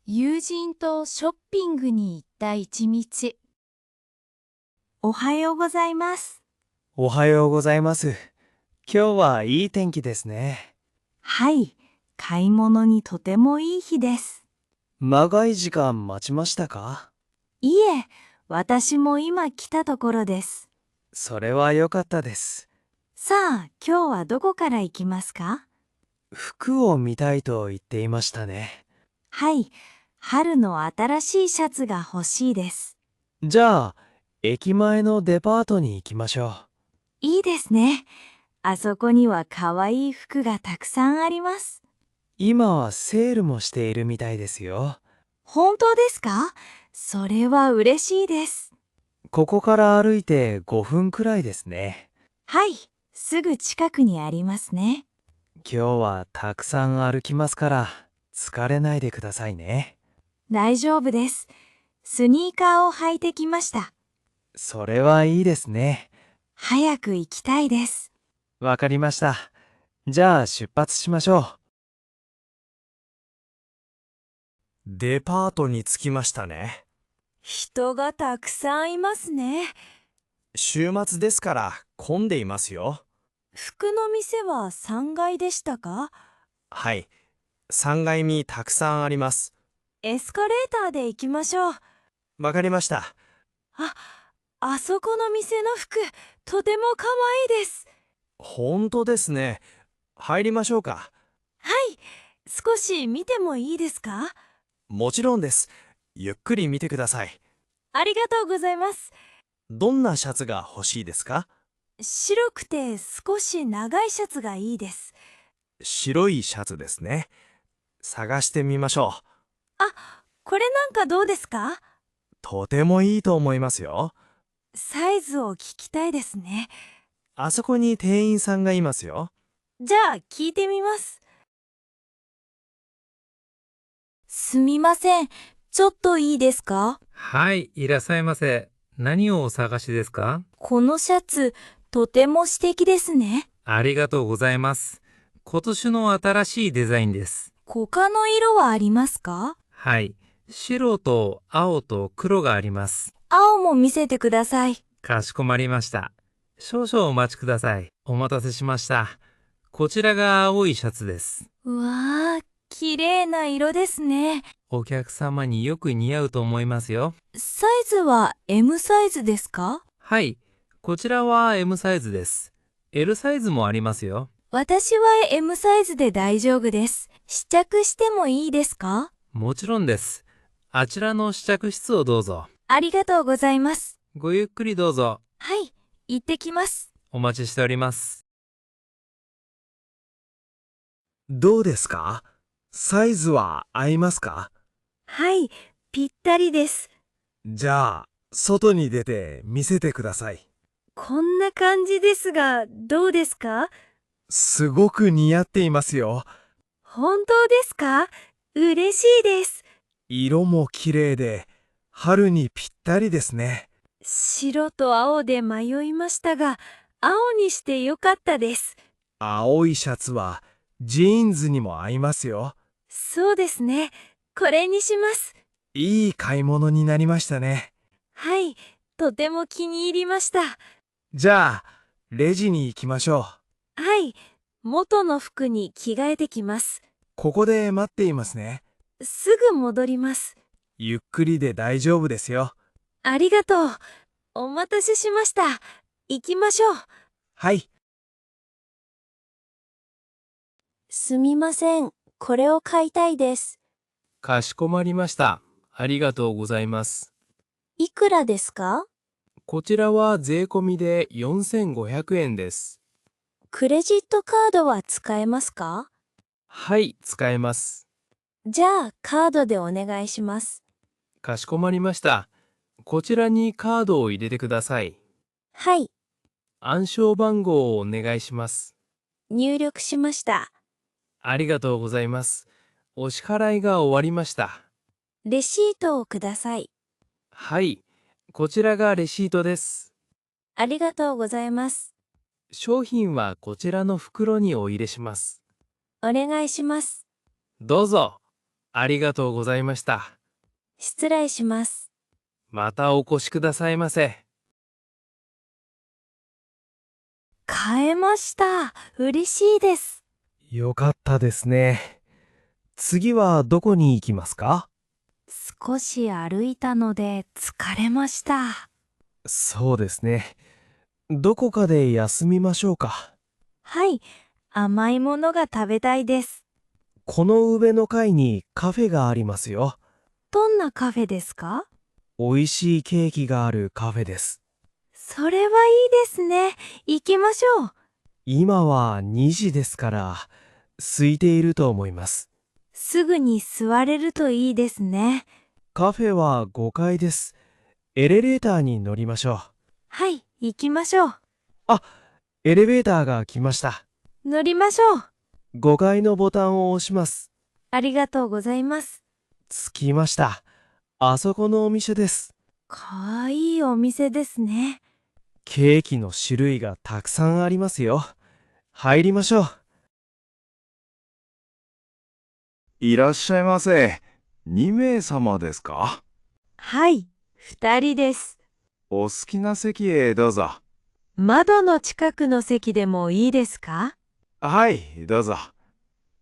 友人とショッピングに行った一日。おはようございます。おはようございます。今日はいい天気ですね。はい、買い物にとてもいい日です。長い時間待ちましたか？いえ、私も今来たところです。それは良かったです。さあ、今日はどこから行きますか？服を見たいと言っていましたね。はい、春の新しいシャツが欲しいです。じゃあ、駅前のデパートに行きましょいいですね。あそこにはかわいい服がたくさんあります。う。今はセールもしているみたいですよ。本当ですか？それは嬉しいです。ここから歩いて5分くらいですね。はい、すぐ近くにありますね。今日はたくさん歩きますから、疲れないでくださいね。大丈夫です。スニーカーを履いてきました。それはいいですね。早く行きたいです。わかりました。じゃあ出発しましょう。デパートに着きましたね。人がたくさんいますね。週末ですから混んでいますよ。服の店は3階でしたか？はい。3階にたくさんあります。エスカレーターで行きましょう。わかりました。あそこの店の服、とてもかわいいです。本当ですね。入りましょうか。はい、少し見てもいいですか？もちろんです。ゆっくり見てください。ありがとうございます。どんなシャツが欲しいですか？白くて少し長いシャツがいいです。白いシャツですね。探してみましょう。これなんかどうですか？とてもいいと思いますよ。サイズを聞きたいですね。あそこに店員さんがいますよ。じゃあ聞いてみます。すみません。ちょっといいですか？はい、いらっしゃいませ。何をお探しですか？このシャツ、とても素敵ですね。ありがとうございます。今年の新しいデザインです。他の色はありますか？はい、白と青と黒があります。青も見せてください。かしこまりました。少々お待ちください。お待たせしました。こちらが青いシャツです。うわー、綺麗な色ですね。お客様によく似合うと思いますよ。サイズは M サイズですか？はい、こちらは M サイズです。L サイズもありますよ。私は M サイズで大丈夫です。試着してもいいですか？もちろんです。あちらの試着室をどうぞ。ありがとうございます。ごゆっくりどうぞ。はい、行ってきます。お待ちしております。どうですか？サイズは合いますか？はい、ぴったりです。じゃあ、外に出て見せてください。こんな感じですが、どうですか？すごく似合っていますよ。本当ですか？嬉しいです。色も綺麗で、春にぴったりですね。白と青で迷いましたが、青にしてよかったです。青いシャツはジーンズにも合いますよ。そうですね。これにします。いい買い物になりましたね。はい、とても気に入りました。じゃあ、レジに行きましょう。はい、元の服に着替えてきます。ここで待っていますね。すぐ戻ります。ゆっくりで大丈夫ですよ。ありがとう。お待たせしました。行きましょう。はい。すみません。これを買いたいです。かしこまりました。ありがとうございます。いくらですか？こちらは税込みで4500円です。クレジットカードは使えますか？はい、使えます。じゃあ、カードでお願いします。かしこまりました。こちらにカードを入れてください。はい、暗証番号をお願いします。入力しました。ありがとうございます。お支払いが終わりました。レシートをください。はい、こちらがレシートです。ありがとうございます。商品はこちらの袋にお入れします。お願いします。どうぞ。ありがとうございました。失礼します。またお越しくださいませ。買えました。嬉しいです。よかったですね。次はどこに行きますか？少し歩いたので疲れました。そうですね。どこかで休みましょうか。はい、甘いものが食べたいです。この上の階にカフェがありますよ。どんなカフェですか？美味しいケーキがあるカフェです。それはいいですね。行きましょう。今は2時ですから、空いていると思います。すぐに座れるといいですね。カフェは5階です。エレベーターに乗りましょう。はい、行きましょう。エレベーターが来ました。乗りましょう。 5階のボタンを押します。ありがとうございます。着きました。あそこのお店です。かわいいお店ですね。ケーキの種類がたくさんありますよ。入りましょう。いらっしゃいませ。2名様ですか？はい、2人です。お好きな席へどうぞ。窓の近くの席でもいいですか？はい、どうぞ。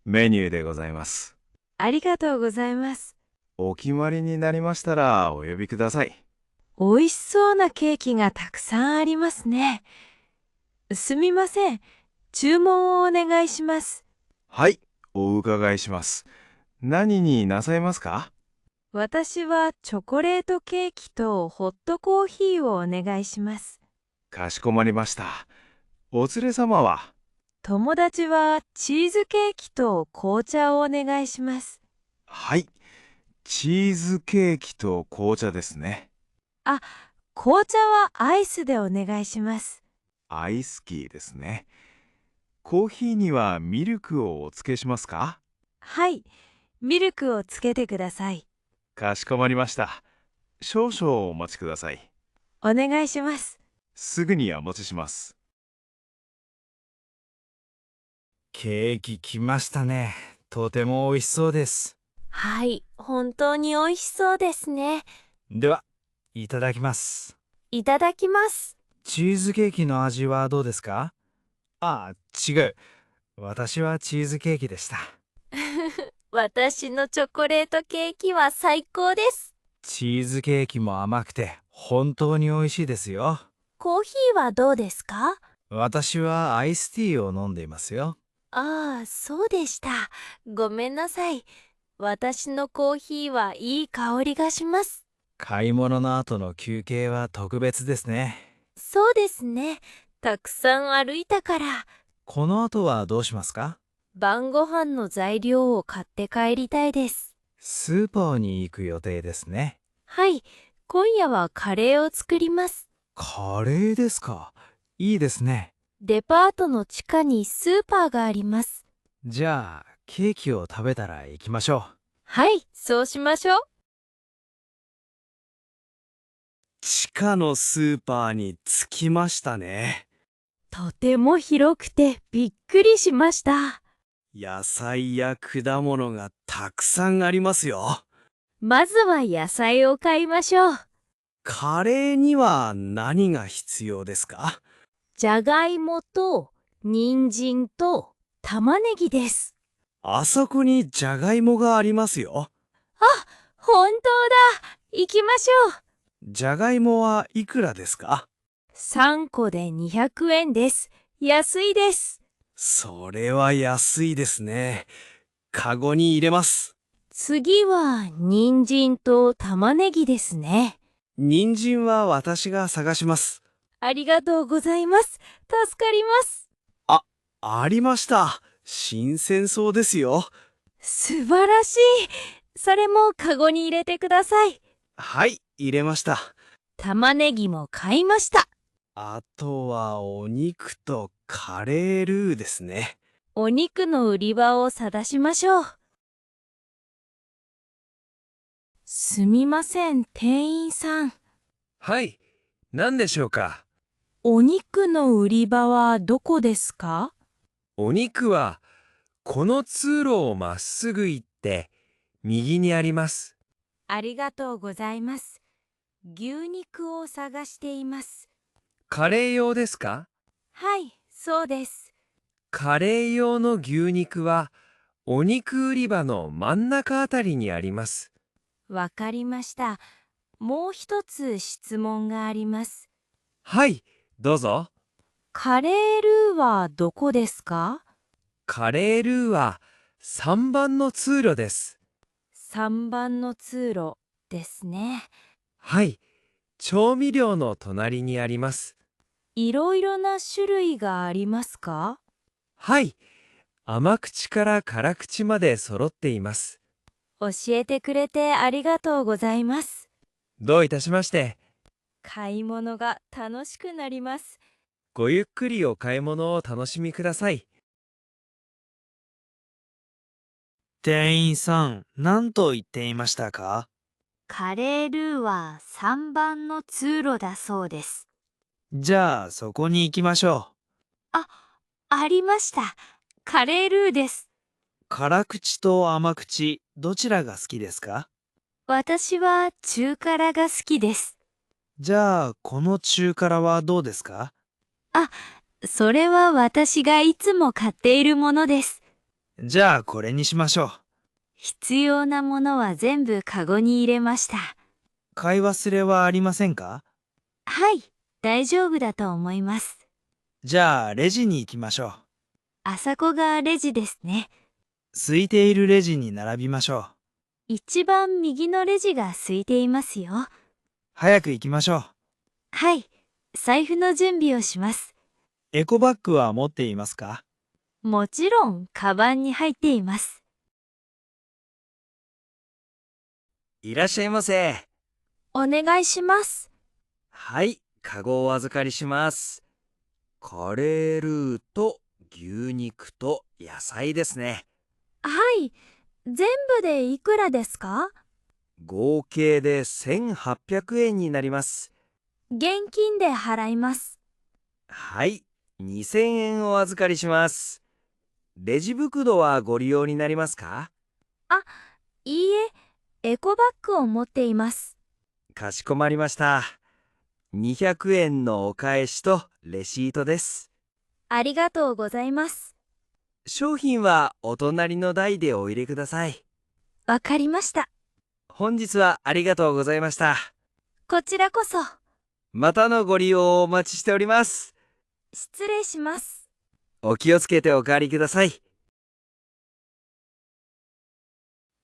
メニューでございます。ありがとうございます。お決まりになりましたらお呼びください。美味しそうなケーキがたくさんありますね。すみません。注文をお願いします。はい、お伺いします。何になさいますか？私はチョコレートケーキとホットコーヒーをお願いします。かしこまりました。お連れ様は？友達はチーズケーキと紅茶をお願いします。はい、チーズケーキと紅茶ですね。紅茶はアイスでお願いします。アイスキーですね。コーヒーにはミルクをお付けしますか？はい、ミルクをつけてください。かしこまりました。少々お待ちください。お願いします。すぐにお持ちします。ケーキ来ましたね。とても美味しそうです。はい、本当に美味しそうですね。では、いただきます。いただきます。チーズケーキの味はどうですか？違う。私はチーズケーキでした。私のチョコレートケーキは最高です。チーズケーキも甘くて本当に美味しいですよ。コーヒーはどうですか？私はアイスティーを飲んでいますよ。ああ、そうでした。ごめんなさい。私のコーヒーはいい香りがします。買い物の後の休憩は特別ですね。そうですね。たくさん歩いたから。この後はどうしますか？晩ご飯の材料を買って帰りたいです。スーパーに行く予定ですね。はい、今夜はカレーを作ります。カレーですか。いいですね。デパートの地下にスーパーがあります。じゃあ、ケーキを食べたら行きましょう。はい、そうしましょう。地下のスーパーに着きましたね。とても広くてびっくりしました。野菜や果物がたくさんありますよ。まずは野菜を買いましょう。カレーには何が必要ですか？じゃがいもと人参と玉ねぎです。あそこにじゃがいもがありますよ。本当だ。行きましょう。じゃがいもはいくらですか3個で200円です。安いです。それは安いですね。カゴに入れます。次は人参と玉ねぎですね。人参は私が探します。ありがとうございます。助かります。ありました。新鮮そうですよ。素晴らしい。それもカゴに入れてください。はい、入れました。玉ねぎも買いました。あとはお肉とカレールーですね。お肉の売り場を探しましょう。すみません、店員さん。はい、何でしょうか？お肉の売り場はどこですか？お肉は、この通路をまっすぐ行って、右にあります。ありがとうございます。牛肉を探しています。カレー用ですか？はい、そうです。カレー用の牛肉はお肉売り場の真ん中あたりにあります。わかりました。もう一つ質問があります。はい、どうぞ。カレールーはどこですか？カレールーは3番の通路です。3番の通路ですね。はい、調味料の隣にあります。いろいろな種類がありますか？はい、甘口から辛口まで揃っています。教えてくれてありがとうございます。どういたしまして。買い物が楽しくなります。ごゆっくりお買い物を楽しみください。店員さん、何と言っていましたか？カレールーは3番の通路だそうです。じゃあ、そこに行きましょありました。カレールーです。う。辛口と甘口、どちらが好きですか？私は中辛が好きです。じゃあ、この中辛はどうですか？それは私がいつも買っているものです。じゃあ、これにしましょう。必要なものは全部カゴに入れました。買い忘れはありませんか？はい、大丈夫だと思います。じゃあ、レジに行きましょう。あそこがレジですね。空いているレジに並びましょう。一番右のレジが空いていますよ。早く行きましょう。はい、財布の準備をします。エコバッグは持っていますか？もちろん、カバンに入っています。いらっしゃいませ。お願いします。はい、カゴをお預かりします。カレールーと牛肉と野菜ですね。はい、全部でいくらですか？合計で1800円になります。現金で払います。はい、2000円お預かりします。レジ袋はご利用になりますか？いいえ、エコバッグを持っています。かしこまりました。200円のお返しとレシートです。ありがとうございます。商品はお隣の台でお入れください。わかりました。本日はありがとうございました。こちらこそ。またのご利用をお待ちしております。失礼します。お気をつけてお帰りください。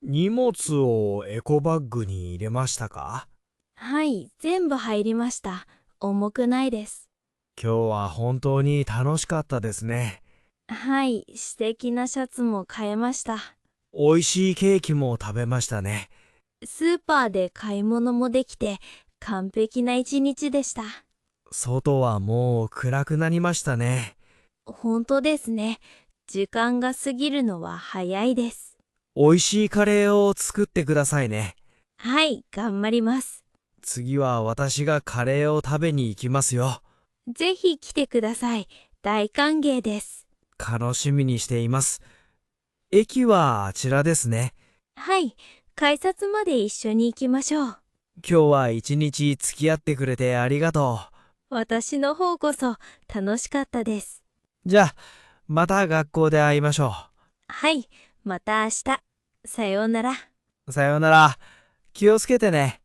荷物をエコバッグに入れましたか？はい、全部入りました。重くないです。今日は本当に楽しかったですね。はい、素敵なシャツも買えました。美味しいケーキも食べましたね。スーパーで買い物もできて完璧な一日でした。外はもう暗くなりましたね。本当ですね。時間が過ぎるのは早いです。美味しいカレーを作ってくださいね。はい、頑張ります。次は私がカレーを食べに行きますよ。ぜひ来てください。大歓迎です。楽しみにしています。駅はあちらですね。はい、改札まで一緒に行きましょう。今日は一日付き合ってくれてありがと私の方こそ楽しかったです。う。じゃあ、また学校で会いましょはい、また明日。さようなら。う。さようなら。気をつけてね。